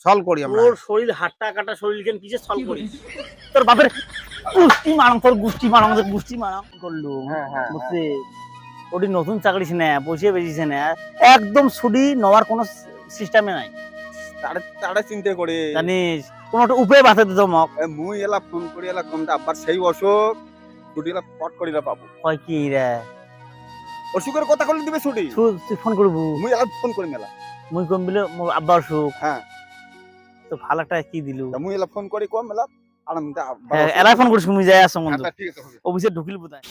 সল করি আমরা। তোর শরীর হাট্টা কাটা শরীর কেন কিসে সল করিস? তোর বাপের গুষ্টি মারাম, তোর গুষ্টি মারাম, তোর গুষ্টি মারাম করলু। বুঝছি ওটি নতুন চাকরিস না, বসে বেজিছে না, একদম ছুটি নেওয়ার কোনো সিস্টেমে নাই। তাড়া চিন্তা করে জানিস কোনো একটা উপায় বাঁচা দিত মক। মুই এলা ফোন করি এলা কমটা আবার সেই অসুখ ছুটি এলা পট করিলা পাবো। কয় কি রে অসুখের কথা কইলে দিবে ছুটি। তুই ফোন করবু? মুই এলা ফোন করি মেলা। মুই কম বিলে মোর আব্বা অসুখ। হ্যাঁ তো ভালো একটা কি দিলু? মুই এলা ফোন করি কম মেলা আরাম দা। এলাই ফোন করিস, মুই যাই আসো বন্ধু। আচ্ছা ঠিক আছে হবে। অফিসে ঢুকিল বোধহয়।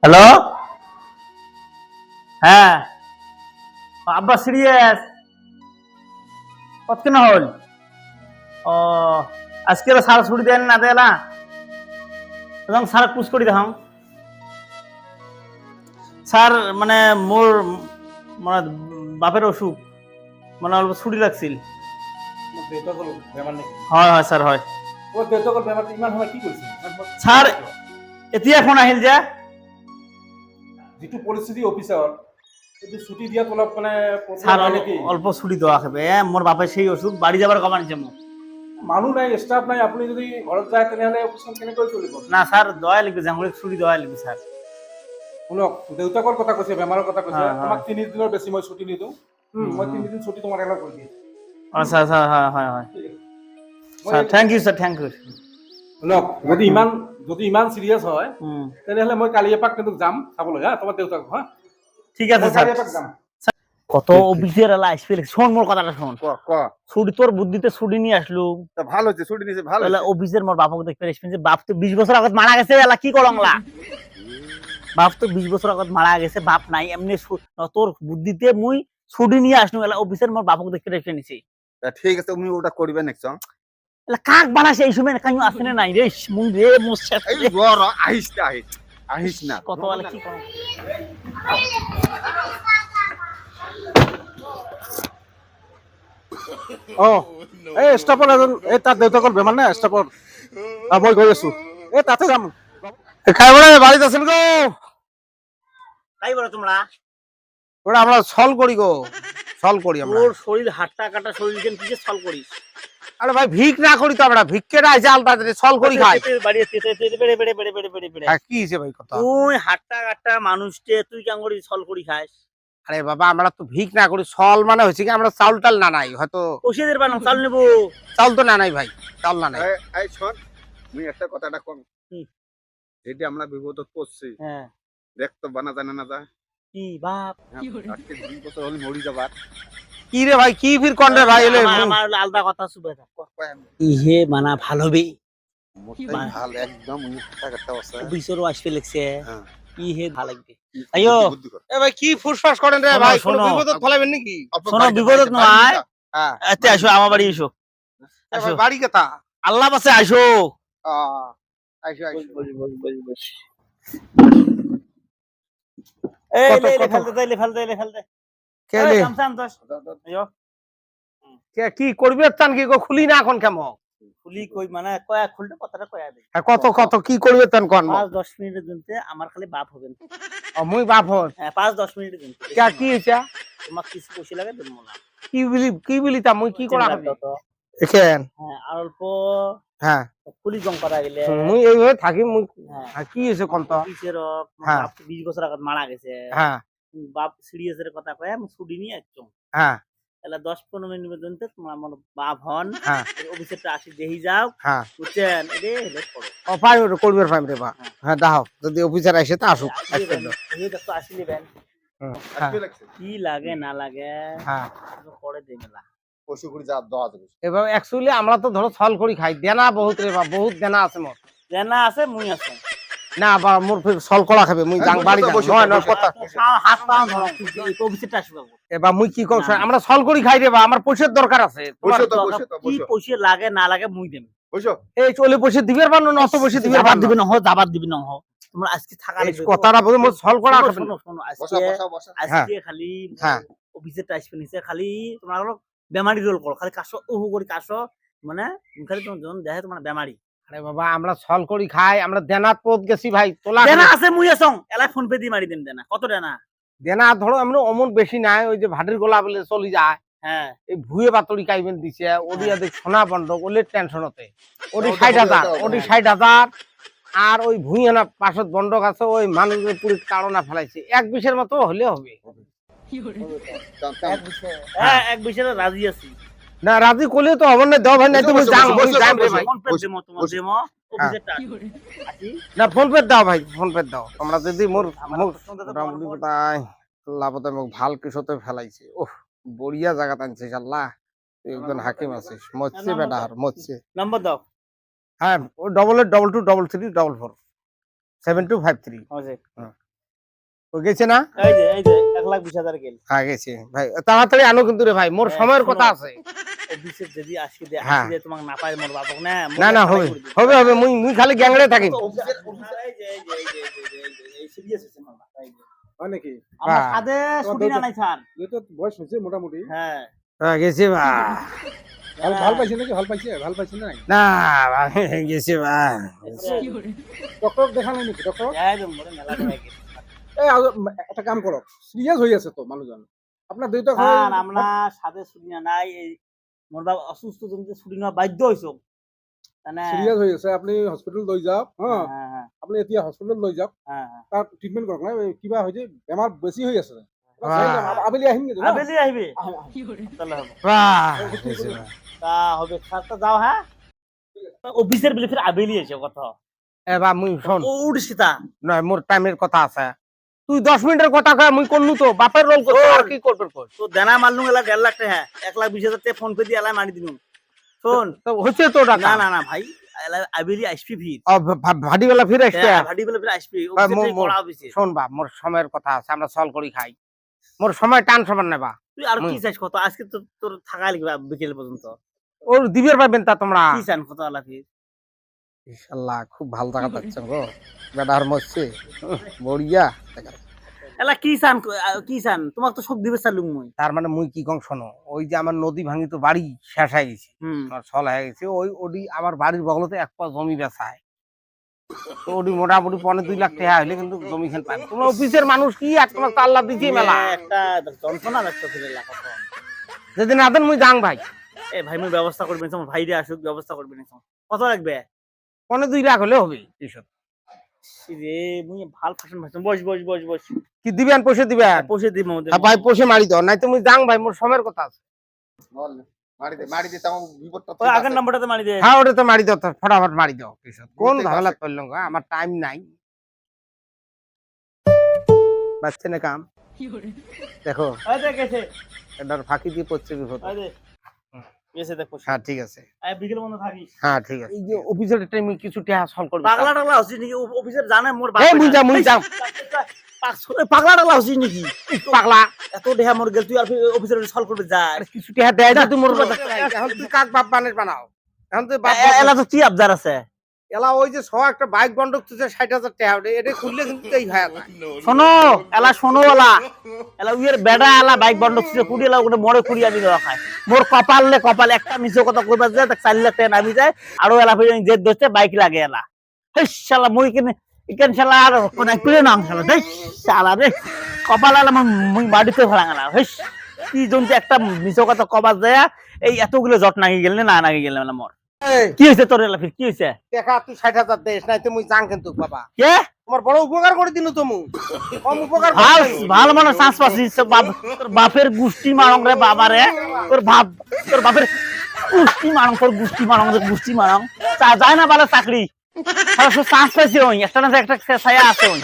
হ্যালো, হ্যাঁ আব্বা সিরিয়াস কত কেন হল? ও আজকে সারা ছুটি দেন না দেলা এবং সারা পুষ করি দেখাম স্যার, মানে মোর মানে বাপের অসুখ, মানে অল্প ছুটি লাগছিল। হয় হয় স্যার, হয় স্যার। এতিয়া ফোন আহিল যে যিটো পৰিস্থিতি অফিচৰ কিন্তু ছুটি দিয়াত অলপ মানে স্যার অল্প ছুটি দেওয়া হবে। মোর বাপের সেই অসুখ, বাড়ি যাবার কমান নিছে মোক। মানুহ নাই, ষ্টাফ নাই, আপুনি যদি ঘৰত যায় তেনেহ'লে অফিচখন কেনেকৈ চলিব? না স্যার, দয়া লিখবে জাঙ্গুলি ছুটি দেওয়া লিখবে স্যার। শুনক, দেউতাকৰ কথা কৈছে, বেমাৰৰ কথা কৈছে, হয়, হয়। তোমাক 3 দিনৰ বেছি মই ছুটি নিদিওঁ। মই 3 দিন ছুটি তোমাক এলাও কৰি দিম। স্যার স্যার, হয় হয় হয় sir, thank you sir, thank you. শুনক, যদি ইমান চিৰিয়াছ হয় তেনেহ'লে মই কালি এপাক কিন্তু যাম চাবলৈ, হা তোমাৰ দেউতাক। হা ঠিক আছে মই স্যার। কালি এপাক যাম। কত অফিসের এলা আসবে, শোন মোর কথাটা শোন। ক ক ছুটি তোর বুদ্ধিতে ছুটি নিয়ে আসলু, তা ভালো হচ্ছে ছুটি নিছে ভালো এলা হচ্ছে। অফিসের মোর বাপকে দেখতে আসবেন যে বাপ তো 20 বছর আগত মারা গেছে। এলা কি করংলা, বাপ তো 20 বছর আগত মারা গেছে, বাপ নাই। এমনি তোর বুদ্ধিতে মুই ছুটি নিয়ে আসলু, এলা অফিসের মোর বাপকে দেখতে আসবে নিছি। তা ঠিক আছে তুমি ওটা করবে নেক্সট। এলা কাক বানাছে এই সময়, কাইও আছে না নাই রে মুই রে মুছে এই বড় আহিস না আহিস আহিস না। কত এলা কি করং। এই ষ্টাফৰ এজন, এই তাত দেউতাকৰ বেমাৰ নে ষ্টাফৰ? মই গৈ আছো, এই তাতে যাম। খাই বড় বাড়িতে আছেন গো? তাই বলো তোমরা, ওটা আমরা সল করি গো, সল করি আমরা। তোর শরীর হাট্টা কাটা শরীর কেন কিসে সল করিস? আরে ভাই ভিক না করি তো আমরা, ভিক্ষেটা আইছে আলতা সল করি খাই। হ্যাঁ কি হইছে ভাই কথা? তুই হাট্টা কাট্টা মানুষকে তুই কেন করি সল করি খাস? আরে বাবা আমরা তো ভিক না করি, সল মানে হইছে কি আমরা চাউল টাল না নাই, হয়তো পয়সাদের বানাম চাল নেবো। চাউল তো না নাই ভাই, চাউল না নাই। এই শোন, মুই একটা কথাটা কম, যেটা আমরা বিপদত পড়ছি, হ্যাঁ দেখ তো বানা জানা না যা কি বাপ, আজকে 2 বছর হল মরি যাবার। কি রে ভাই, কি ফির কোন রে ভাই? এলে আমার আলাদা কথা শুবে থাক। ইহে মানা ভালো বে মোটাই ভাল একদম উনিটা কথা আছে। বিশরও আসবে লাগছে, হ্যাঁ ইহে ভালো লাগবে। আইও এ ভাই কি ফুসফাস করেন রে ভাই, কোন শোনো। বিপদত ফলাবেন নাকি? শোনো, বিপদত নয়। হ্যাঁ আচ্ছা আসো আমার বাড়ি এসো, এ ভাই বাড়ি কথা। আল্লাহ বাসে আসো। আইসো আইসো। এই কত, লে কত? ফেলতে কেলে কামসাম দশ আইও। কি করবে তান কি গো, খুলি না এখন কেমন? খুলি কই মানে কয়া খুলতে কথাটা কয়া দে। হ্যাঁ কত কত কি করবে তান কোন? 5-10 মিনিটের জন্য আমার খালি বাপ হবেন। মুই বাপ হন। হ্যাঁ 5-10 মিনিটের জন্য। কি হইছে? তোমার কিছু পয়সা লাগে দেবো না। কি বলি তা মুই কি করা হবে? তো দেখেন হ্যাঁ আর অল্প হ্যাঁ খুলি জং করা গেলে। মুই এইভাবে থাকি মুই। হ্যাঁ হ্যাঁ কি হইছে কোন তো? কিসের হ্যাঁ। বাপ 20 বছর আগে মারা গেছে। হ্যাঁ বাপ সিরিয়াসের কথা কয় আমি ছুটি নিয়ে একদম হ্যাঁ তাহলে 10-15 মিনিট পর্যন্ত তোমার আমার বাপ হন হ্যাঁ অফিসেরটা আসি দেহি যাও, হ্যাঁ বুঝছেন? রে হেল্প করো। ও পাই করবে পাই রে বা। হ্যাঁ দাও যদি অফিসার আসে তা আসুক। তো আসলে বেন হ্যাঁ কি লাগে না লাগে হ্যাঁ পরে দেই মেলা। পশু করে যা দাও যাবে। এবার অ্যাকচুয়ালি আমরা তো ধরো ছল করি খাই, দেনা বহুত রে বা, বহুত দেনা আছে মোর। জানা আছে মুই আছে না বা মোর ফির ছল করা খাবে মুই যাং বাড়ি যাং নয় নয় কথা। হাত পা ধরো অফিসেরটা আসবে। এবার মুই কি কম আমরা ছল করি খাই রে বা, আমার পয়সার দরকার আছে। কি পয়সা লাগে না লাগে মুই দেব। বুঝছো এই চলে পয়সা দিবের বানো না, অত পয়সা দিবের আবার বাদ দিবি না হো, আবার দিবি না হো। তোমরা আজকে থাকা এই কথাটা বলে মোর ছল করা খাবে। শোনো শোনো আজকে খালি হ্যাঁ অফিসেরটা আসবে নিচে, খালি তোমরা হলো বেমারি রোল করো, খালি কাশো উহু করে কাশো, মানে খালি তোমার জন দেখে তোমার বেমারি আরে বাবা আমরা ছল করি খাই, আমরা দেনাত পথ গেছি ভাই, তোলা দেনা আছে মুই আসং এলা ফোন পে দি মারি দেন দেনা কত দেনা দেনা ধরো আমরা অমন বেশি নাই, ওই যে ভাটির গোলা বলে চলি যায়, হ্যাঁ এই ভুয়ে বাতরি কাইবেন দিছে ওদিয়া দেখ সোনা বন্ধক ওলে টেনশন হতে, ওটি 60,000 ওটি 60,000, আর ওই ভুঁইয়া না পাশত বন্ধক আছে ওই মানুষের পুরো কারণা ফেলাইছে 1-20 মতো হলে হবে। হ্যাঁ এক বিষয়ে রাজি আছি না রাজি করলে তো হবে না, দাও ভাই নাই তুমি যাও বসো, বসো, যাই রে বসো। ভাই। ফোন পে দেমো তোমার দেমো অফিসের টাকা আছি না ফোন পে দাও ভাই, ফোন পে দাও তোমরা যদি মোর মোটামুটি কোথায় লাভতে মোক ভাল কিসতে ফেলাইছে। ওহ বড়িয়া জায়গা টানছে আল্লাহ, তুই একজন হাকিম আছিস, মরছে বেটা আর মরছে। নাম্বার দাও হ্যাঁ ও 88222334 7253 আছে ও গেছে না? এই যে 1,20,000 গেল হ্যাঁ গেছে ভাই, তাড়াতাড়ি আনো কিন্তু রে ভাই, মোর সময়ের কথা আছে। অফিসে যদি আসি দে হ্যাঁ। আসি দে তোমাক না পাই মোর বাপক না না না হবে হবে হবে, মুই খালি গ্যাংড়ে থাকি। সিরিয়াস আছে মোর বাপ এই যে হয় নাকি? আমার বাহ। সাদে ছুটি না নাই স্যার যেহেতু বয়স হয়েছে মোটামুটি, হ্যাঁ হ্যাঁ গেছে ভাই, ভাল পাইছে নাকি? ভাল পাইছে? ভাল পাইছে না? না ভাই, গেছে ভাই। ডক্টর দেখা নাই নাকি? ডক্টর একদম মোরে মেলা হয়ে গেছে এই একটা কাম করক, সিরিয়াস হয়ে আছে তো মানুষজন, আপনার দুইটা স্যার আমরা সাদে ছুটি না নাই এই মোর বাপ অসুস্থ জনিত ছুটি না বাধ্য হইছো মানে সিরিয়াস হয়ে আছে, আপনি হসপিটাল লৈ যাওক। হ্যাঁ হ্যাঁ হ্যাঁ আপনি এতিয়া হসপিটাল লৈ যাওক, হ্যাঁ হ্যাঁ তার ট্রিটমেন্ট করক না, কিবা হয়েছে বেমার বেশি হয়ে আছে। আবেলি আহিম কিন্তু আবেলি আইবে তাহলে হবে বাহ, গেছে ভাই। তা হবে স্যার তো যাও হ্যাঁ অফিসের বিলে ফির আবেলি এসে কথা এবার মুই শোন, উড়ছি তা নয় মোর টাইমের কথা আছে, তুই 10 মিনিটের কথা কয় মুই করলু তো বাপের রোল করতে আর কি করবে কর। তো দেনা মারলু এলা 1.5 লাখ টাকা 1,20,000 টাকা ফোন পে দিয়ে এলা মারি দিনু শোন তো হচ্ছে তো টাকা না না না ভাই এলা আবেলি আসবি ফির ভাটিবেলা ফিরে আসছে। হ্যাঁ ভাডি বলে ফির আসবি ভাই, অফিসে মোর- পড়া অফিসে শোন বাপ, মোর সময়ের কথা আছে, আমরা সল করি খাই, মোর সময় টান সমান নেবা। তুই আর কি চাইছ কত আজকে তো তোর থাকা লাগবে বিকেল পর্যন্ত ওর দিবের পাবেন তা তোমরা। কি চান কত আলা ফির ইনশাআল্লাহ খুব ভালো টাকা পাচ্ছেন গো, বেটার মরছে বড়িয়া। এলা কি চান তোমাক তো সব দিবে চালুম মই তার মানে মুই কি কং শোনো, ওই যে আমার নদী ভাঙি তো বাড়ি শেষ হয়ে গেছে, হুম আমার ছল হয়ে গেছে, ওই ওডি আমার বাড়ির বগলতে এক পা জমি বেচায়, তো ওডি মোটামুটি 2.5 লাখ টাকা হইলে কিন্তু জমি খান পাবে। তোমরা অফিসের মানুষ কি আর তোমার তো আল্লাহ দিছে মেলা, একটা যন্ত্রণা লাগতো ফিরে লাখ যেদিন আদেন মুই যাং ভাই, এ ভাই মই ব্যবস্থা করবেন তোমার ভাইরে আসুক ব্যবস্থা করবেন কত লাগবে 2.5 লাখ হলে হবে। এসব রে মুই ভাল ফাশন ফাশন বস বস বস বস কি দিবেন, পয়সা দিবেন? পৌঁছে দিব ভাই পয়সা মারি দাও, নাই তো মুই যাং ভাই, মোর সময়ের কথা আছে। মারি দে তাও বিপদটা ওই আগের নাম্বারটাতে মারি দে হ্যাঁ ওটা তো মারি দাও, তো ফটাফট মারি দাও। এসব কোন ঝামেলা করলো গো, আমার টাইম নাই, বাচ্চা না কাম দেখো, ওই দেখ গেছে এটার ফাঁকি দিয়ে পড়ছে বিপদ। ওই দেখ গেছে দেখ পৌঁছে হ্যাঁ ঠিক আছে, আই বিকেল বন্ধ থাকিস হ্যাঁ ঠিক আছে। এই যে অফিসের টাইমে কিছু টাকা সলভ করবে। পাগলা টাগলা হচ্ছিস নাকি অফিসার জানে মোর এই মুই যা মুই যা পাগলা টাগলা হচ্ছিস নাকি পাগলা, এত দেহা মোর গেল তুই আর অফিসার সলভ করবে যা আরে কিছু টাকা দেয় না তুমি মোর কথা। এখন তুই কাক বাপ বানের বানাও, এখন তুই বাপ এলা তো কি আবদার আছে এলা ওই যে একটা বাইক বন্ধক তুই 60,000 টাকা ওটা এটা খুললে কিন্তু এই ভাই শোনো এলা শোনো এলা উইয়ের বেডা এলা বাইক বন্ধ ছিল কুড়ি এলা ওটা মরে কুড়ি আমি দেওয়া খায় মোর কপালে একটা মিছো কথা কইবা যায় তাক 4 লাখ টাকা নামি যায় আর এলা ফিরে জেদ দোস্তে বাইক লাগে এলা হেই শালা মই ইকেন শালা আর কোন কুড়ি নাম শালা দেই শালা রে কপাল এলা মই বাড়িতে ফেলাঙালা হেই কি জন্য একটা মিছো কথা কবা যায় এই এতগুলো জট নাগি গেল না নাগি গেল এলা মোর কি হইছে তোর এলা ফির কি হইছে টাকা তুই 60,000 দেস নাই তো মুই যাং কিন্তু বাবা, কে তোমার বড় উপকার করে দিনু তুমি, কম উপকার ভাল মানে চান্স পাচ্ছিস তোর বাপের গুষ্টি মারং রে বাবা রে তোর বাপের গুষ্টি মারং গুষ্টি মারং যায় না বালা চাকরি চান্স পাইছি ওই একটা না একটা ছায়া আছে ওই